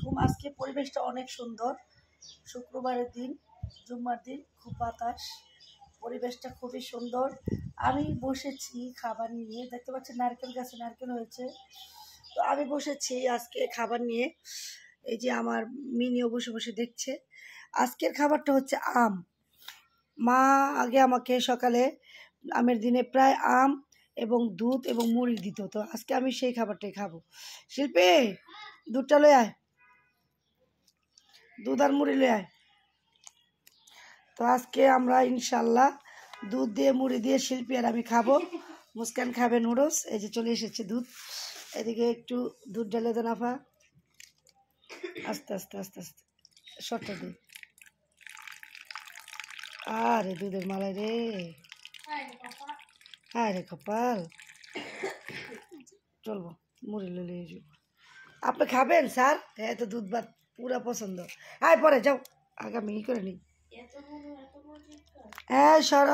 আলাইকুম। আজকে পরিবেশটা অনেক সুন্দর। শুক্রবারের দিন, জুম্মার দিন, খুব বাতাস, পরিবেশটা খুবই সুন্দর। আমি বসেছি খাবার নিয়ে, দেখতে পাচ্ছি নারকেল গাছে নারকেল হয়েছে। তো আমি বসেছি আজকে খাবার নিয়ে। এই যে আমার মিনিও বসে বসে দেখছে। আজকের খাবারটা হচ্ছে আম। মা আগে আমাকে সকালে আমের দিনে প্রায় আম এবং দুধ এবং মুড়ি দিত। তো আজকে আমি সেই খাবারটাই খাবো। শিল্পী, দুধটা লয়ে আয়, দুধ আর মুড়ি লয়ে আয়। তো আজকে আমরা ইনশাল্লাহ দুধ দিয়ে মুড়ি দিয়ে শিল্পী আর আমি খাবো। মুস্কান খাবে নুডলস। এই যে চলে এসেছে দুধ। এদিকে একটু দুধ ঢেলে দেন আফা। আস্তে আস্তে আস্তে আস্তে শর্টটা দিই। আরে দুধের মালাই রে, হ্যাঁ রে কপাল। চলবো মুড়ি ললে যাব। আপনি খাবেন স্যার? হ্যাঁ, তো দুধ ভাত পুরা পছন্দ। হ্যাঁ পরে যাও, আগে আমি করে নিই। হ্যাঁ সর,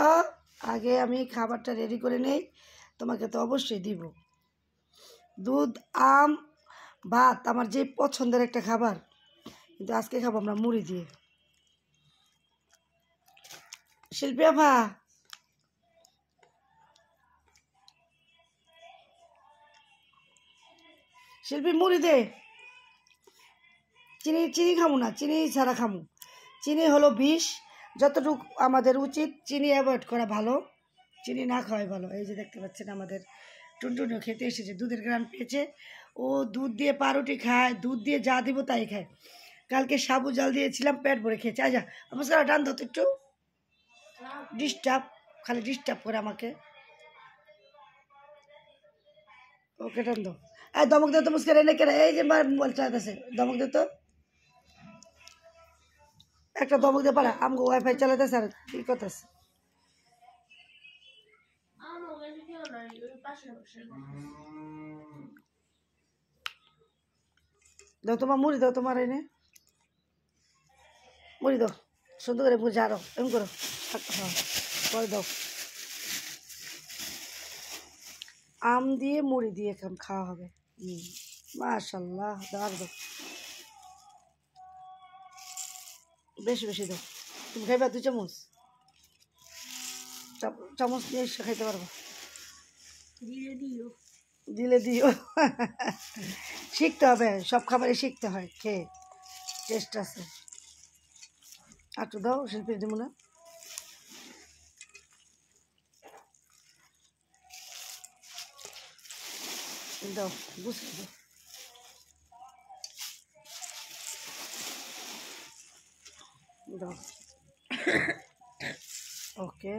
আগে আমি খাবারটা রেডি করে নেই, তোমাকে তো অবশ্যই দিব। দুধ, আম, ভাত আমার যে পছন্দের একটা খাবার, কিন্তু আজকে খাবো আমরা মুড়ি দিয়ে। শিল্পী আপা, শিল্পী মুড়ি দে। চিনি চিনি খামু না, চিনি ছাড়া খামু। চিনি হলো বিষ। যতটুকু আমাদের উচিত চিনি অ্যাভয়েড করা ভালো, চিনি না খাওয়াই ভালো। এই যে দেখতে পাচ্ছেন আমাদের টুনটুনিও খেতে এসেছে, দুধের গ্রাম পেয়েছে। ও দুধ দিয়ে পাউরুটি খায়, দুধ দিয়ে যা দিব তাই খায়। কালকে সাবু জাল দিয়েছিলাম, পেট ভরে খেয়েছে। আচ্ছা নমস্কার, ডান ধরতো একটু। ডিস্টার্ব, খালি ডিস্টার্ব করে আমাকে। ওকে টান দো। এই দমক দে তো মুস্কান, এনে কেন এই যে মোবাইল চালাতেছে, দমক দে তো একটা, দমক দিয়ে পারা। আমগো ওয়াইফাই চালাতেছে আর কি করতেছে। দাও তোমার মুড়ি, দাও তোমার এনে মুড়ি দাও, সুন্দর করে মুড়ি ঝাড়ো, এমন করো। হ্যাঁ পরে দাও। আম দিয়ে মুড়ি দিয়ে খাওয়া হবে। মাশাল্লাহ, দাও আর দাও, বেশি বেশি দাও। তুমি খাইবা 2 চামচ, চামচ নিয়ে এসে খাইতে পারবো। দিলে দিও। শিখতে হবে, সব খাবারই শিখতে হয়, খেয়ে টেস্ট আছে। একটু দাও, শিল্পীর দিব না। দাও, বুঝতে দাও, দাও। ওকে,